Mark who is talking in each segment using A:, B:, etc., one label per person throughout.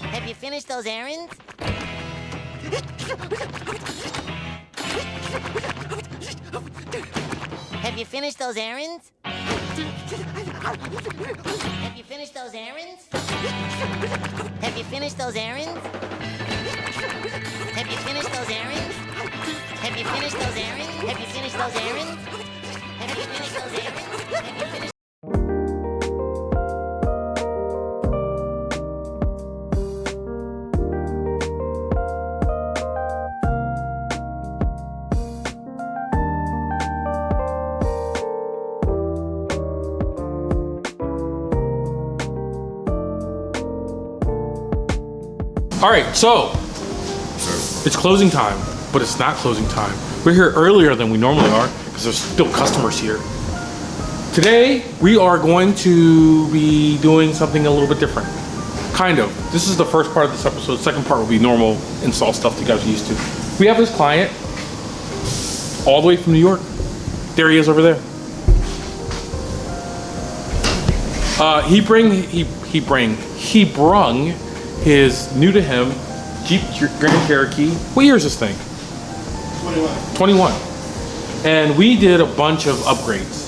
A: Have you finished those errands? Have you finished those errands? Have you finished those errands? Have you finished those errands? Have you finished those errands? Have you finished those errands? Have you finished those errands? Have you finished those errands? Have you finished?
B: All right, so it's closing time, but it's not closing time. We're here earlier than we normally are because there's still customers here. Today, we are going to be doing something a little bit different. Kind of. This is the first part of this episode. The second part will be normal install stuff that you guys are used to. We have this client all the way from New York. There he is over there. He brung his new to him Jeep Grand Cherokee. What year is this thing? 21. And we did a bunch of upgrades.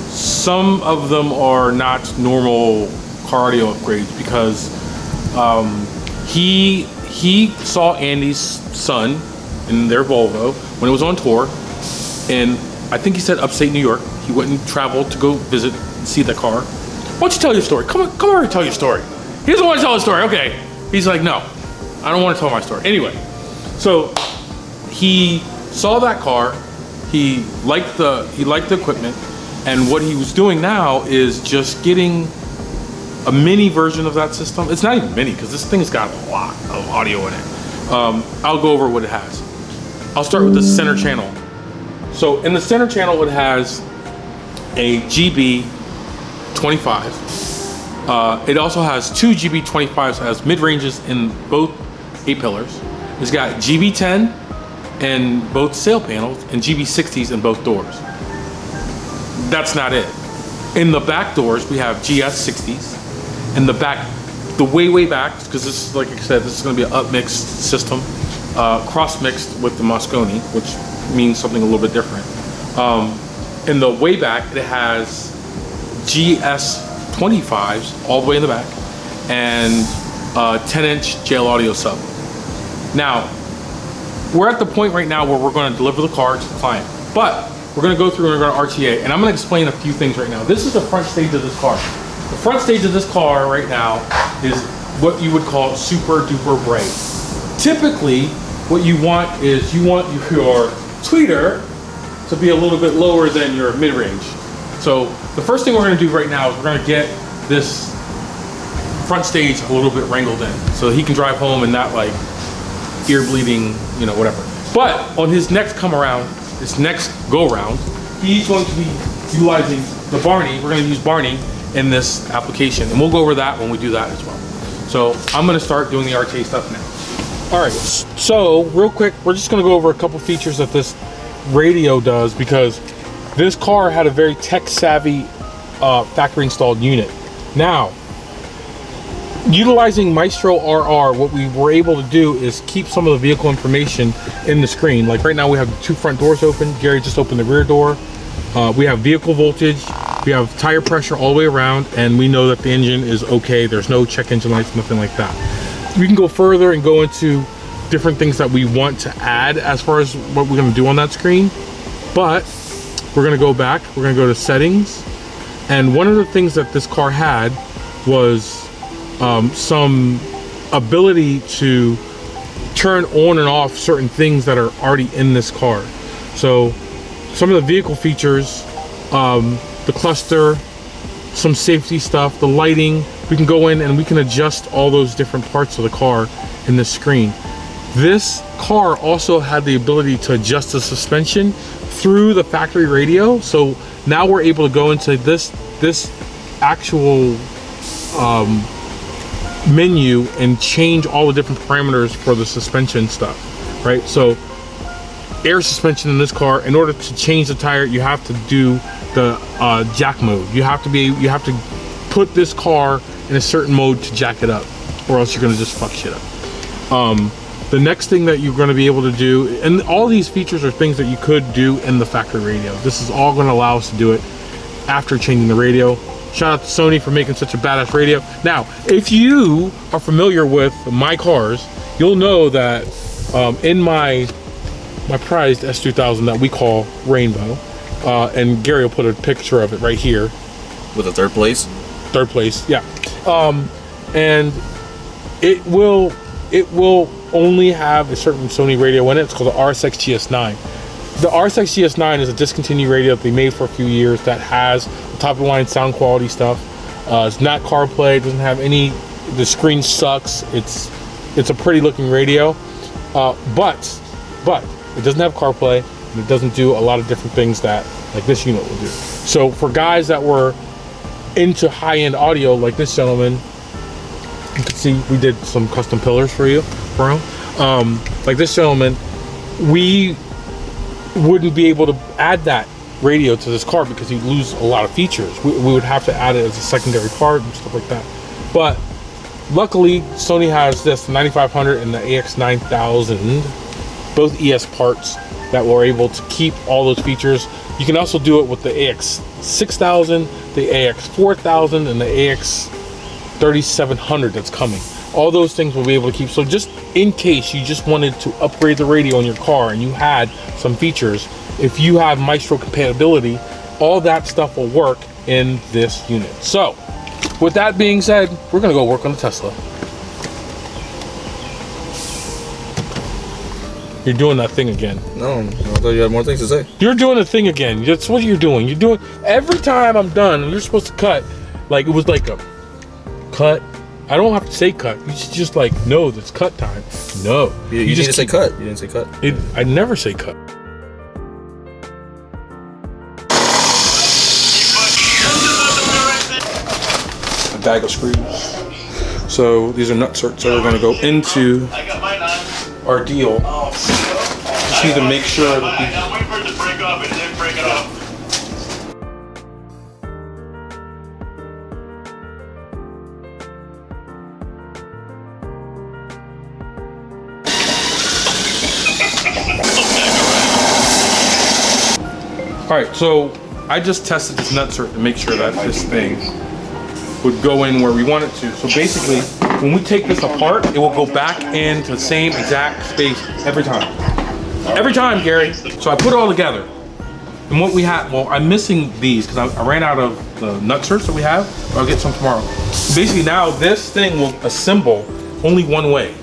B: Some of them are not normal car audio upgrades because he saw Andy's son in their Volvo when it was on tour, and I think he said upstate New York. He went and traveled to go visit and see the car. Why don't you tell your story? Come over and tell your story. He doesn't want to tell his story. Okay. He's like, no, I don't want to tell my story. Anyway, so he saw that car. He liked the equipment, and what he was doing now is just getting a mini version of that system. It's not even mini because this thing's got a lot of audio in it. I'll go over what it has. I'll start with the center channel. So in the center channel, it has a GB25. It also has two GB25s, has mid-ranges in both A-pillars. It's got GB10 in both sail panels and GB60s in both doors. That's not it. In the back doors, we have GS60s. In the back, the way back, because this is, like I said, this is going to be an up-mixed system, cross-mixed with the Mosconi, which means something a little bit different. In the way back, it has GS25s all the way in the back and a 10-inch jail audio sub. Now, we're at the point right now where we're going to deliver the car to the client, but we're going to go through and we're going to RTA, and I'm going to explain a few things right now. This is the front stage of this car. The front stage of this car right now is what you would call super duper bright. Typically, what you want is you want your tweeter to be a little bit lower than your mid-range. So the first thing we're going to do right now is we're going to get this front stage a little bit wrangled in so he can drive home and not like ear bleeding, you know, whatever. But on his next come around, this next go around, he's going to be utilizing the Barney. We're going to use Barney in this application, and we'll go over that when we do that as well. So I'm going to start doing the RTA stuff now. All right, so real quick, we're just going to go over a couple features that this radio does, because this car had a very tech-savvy factory installed unit. Now, utilizing Maestro RR, what we were able to do is keep some of the vehicle information in the screen. Like right now we have the two front doors open. Gary just opened the rear door. We have vehicle voltage. We have tire pressure all the way around, and we know that the engine is okay. There's no check engine lights, nothing like that. We can go further and go into different things that we want to add as far as what we're going to do on that screen, but we're going to go back. We're going to go to settings, and one of the things that this car had was some ability to turn on and off certain things that are already in this car. So some of the vehicle features, the cluster, some safety stuff, the lighting, we can go in and we can adjust all those different parts of the car in this screen. This car also had the ability to adjust the suspension through the factory radio. So now we're able to go into this actual menu and change all the different parameters for the suspension stuff, right? So air suspension in this car, in order to change the tire, you have to do the jack mode. You have to put this car in a certain mode to jack it up, or else you're gonna just fuck shit up. The next thing that you're gonna be able to do, and all these features are things that you could do in the factory radio. This is all gonna allow us to do it after changing the radio. Shout out to Sony for making such a badass radio. Now, if you are familiar with my cars, you'll know that in my prized S2000 that we call Rainbow, and Gary will put a picture of it right here.
C: With a third place?
B: Third place, yeah. And it will only have a certain Sony radio in it. It's called the RSX GS9. The RSX GS9 is a discontinued radio that they made for a few years that has top of the line sound quality stuff. It's not CarPlay, it doesn't have any, the screen sucks. It's a pretty looking radio, but it doesn't have CarPlay, and it doesn't do a lot of different things that like this unit will do. So for guys that were into high-end audio like this gentleman, you can see we did some custom pillars for him. Like this gentleman, we wouldn't be able to add that radio to this car because you'd lose a lot of features. We would have to add it as a secondary part and stuff like that. But luckily, Sony has this 9500 and the AX9000, both ES parts that were able to keep all those features. You can also do it with the AX6000, the AX4000, and the AX3700 that's coming. All those things will be able to keep. So just in case you just wanted to upgrade the radio in your car and you had some features, if you have Maestro compatibility, all that stuff will work in this unit. So with that being said, we're gonna go work on the Tesla. You're doing that thing again.
C: No, I thought you had more things to say.
B: You're doing the thing again. That's what you're doing. You're doing, every time I'm done, you're supposed to cut. Like it was like a cut. I don't have to say cut. You should just like know that's cut time. No.
C: You just need to say cut. You didn't say cut.
B: I never say cut. A bag of screws. So these are nut certs that are going to go into our deal. Just need to make sure that these.
D: I'm waiting for it to break up and then break it up.
B: All right, so I just tested this nut cert to make sure that this thing would go in where we want it to. So basically, when we take this apart, it will go back into the same exact space every time. Every time, Gary. So I put it all together. And what we have, well, I'm missing these because I ran out of the nut certs that we have, but I'll get some tomorrow. Basically now this thing will assemble only one way.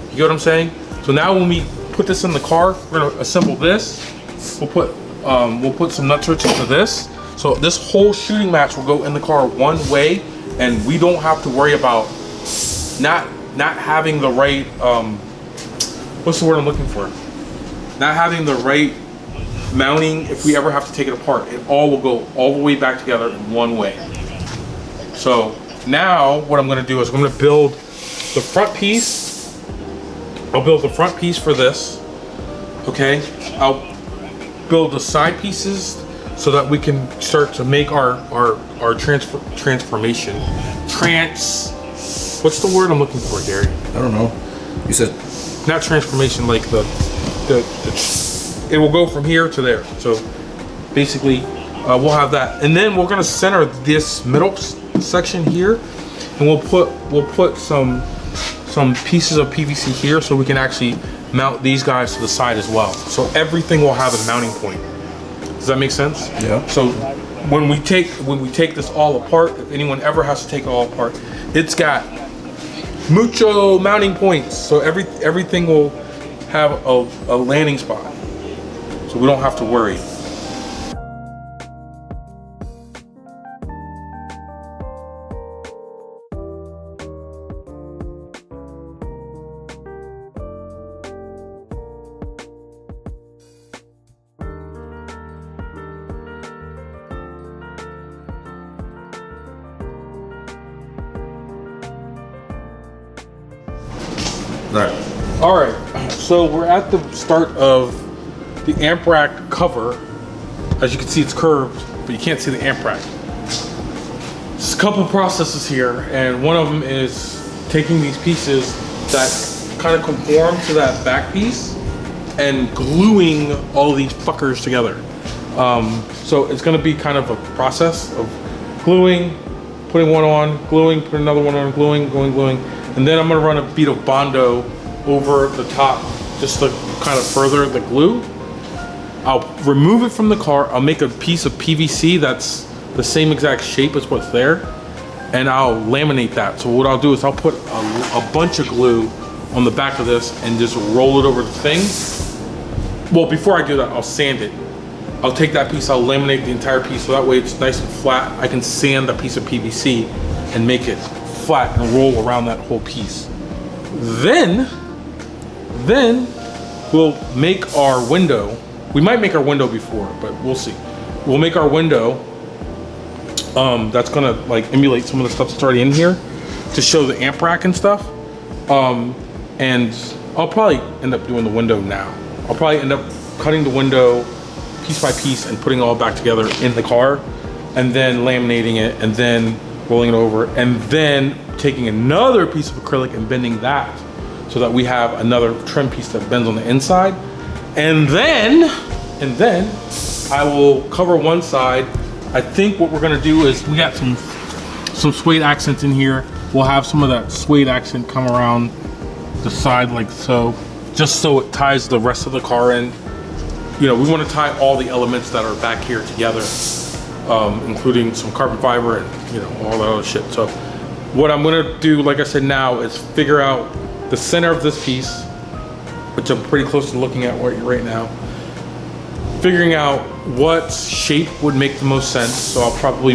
B: You get what I'm saying? So now when we put this in the car, we're gonna assemble this. We'll put some nut certs into this. So this whole shooting match will go in the car one way, and we don't have to worry about not having the right, what's the word I'm looking for? Not having the right mounting if we ever have to take it apart. It all will go all the way back together in one way. So now what I'm gonna do is I'm gonna build the front piece. I'll build the front piece for this, okay? I'll build the side pieces so that we can start to make our transformation. What's the word I'm looking for, Gary?
C: I don't know. You said
B: not transformation, like it will go from here to there. So basically, we'll have that, and then we're gonna center this middle section here, and we'll put some pieces of PVC here so we can actually mount these guys to the side as well. So everything will have a mounting point. Does that make sense?
C: Yeah.
B: So when we take this all apart, if anyone ever has to take it all apart, it's got mucho mounting points. So everything will have a landing spot. So we don't have to worry. All right, so we're at the start of the amp rack cover. As you can see, it's curved, but you can't see the amp rack. a couple processes here, and one of them is taking these pieces that kind of conform to that back piece and gluing all these fuckers together. So it's gonna be kind of a process of gluing, putting one on, gluing, put another one on, gluing, gluing, and then I'm gonna run a bead of Bondo over the top just to kind of further the glue. I'll remove it from the car. I'll make a piece of PVC that's the same exact shape as what's there, and I'll laminate that. So what I'll do is I'll put a bunch of glue on the back of this and just roll it over the thing. Well, before I do that, I'll sand it. I'll take that piece, I'll laminate the entire piece so that way it's nice and flat. I can sand a piece of PVC and make it flat and roll around that whole piece. Then we'll make our window. We might make our window before, but we'll see. We'll make our window that's gonna like emulate some of the stuff that's already in here to show the amp rack and stuff. And I'll probably end up doing the window now. I'll probably end up cutting the window piece by piece and putting it all back together in the car, and then laminating it, and then rolling it over, and then taking another piece of acrylic and bending that so that we have another trim piece that bends on the inside. And then I will cover one side. I think what we're gonna do is we got some suede accents in here. We'll have some of that suede accent come around the side like so, just so it ties the rest of the car in. You know, we want to tie all the elements that are back here together, including some carbon fiber and, you know, all that other shit. So what I'm gonna do, like I said now, is figure out the center of this piece, which I'm pretty close to looking at right now. Figuring out what shape would make the most sense. So I'll probably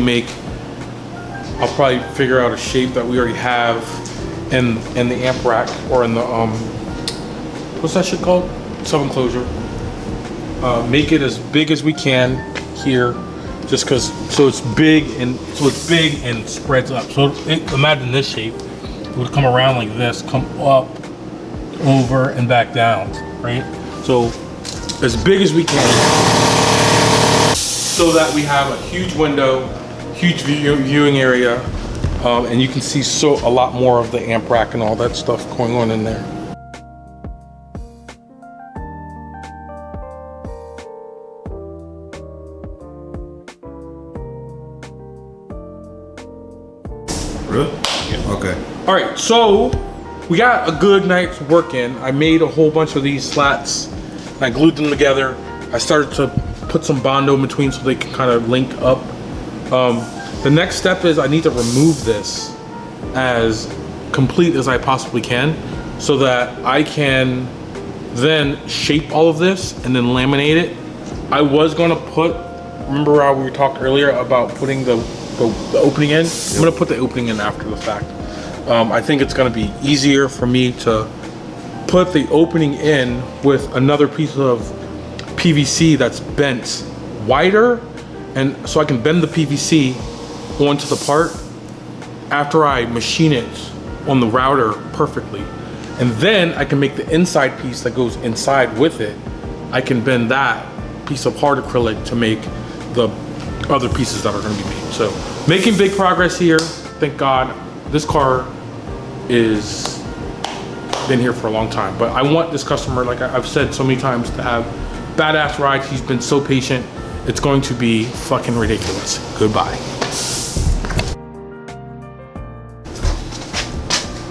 B: figure out a shape that we already have in the amp rack, or in the, what's that shit called? Sub-enclosure. Make it as big as we can here, just because, so it's big and spreads up. So imagine this shape. It would come around like this, come up, over, and back down, right? So as big as we can, so that we have a huge window, huge viewing area, and you can see a lot more of the amp rack and all that stuff going on in there.
C: Really? Yeah. Okay.
B: All right, so we got a good night's work in. I made a whole bunch of these slats and I glued them together. I started to put some Bondo in between so they can kind of link up. The next step is I need to remove this as complete as I possibly can so that I can then shape all of this and then laminate it. I was gonna remember how we talked earlier about putting the opening in? I'm gonna put the opening in after the fact. I think it's gonna be easier for me to put the opening in with another piece of PVC that's bent wider, and so I can bend the PVC onto the part after I machine it on the router perfectly. And then I can make the inside piece that goes inside with it. I can bend that piece of hard acrylic to make the other pieces that are gonna be made. So making big progress here, thank God. This car is been here for a long time, but I want this customer, like I've said so many times, to have badass rides. He's been so patient. It's going to be fucking ridiculous. Goodbye.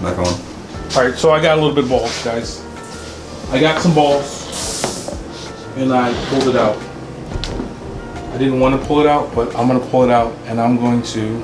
C: Back on.
B: All right, so I got a little bit of balls, guys. I got some balls and I pulled it out. I didn't want to pull it out, but I'm gonna pull it out and I'm going to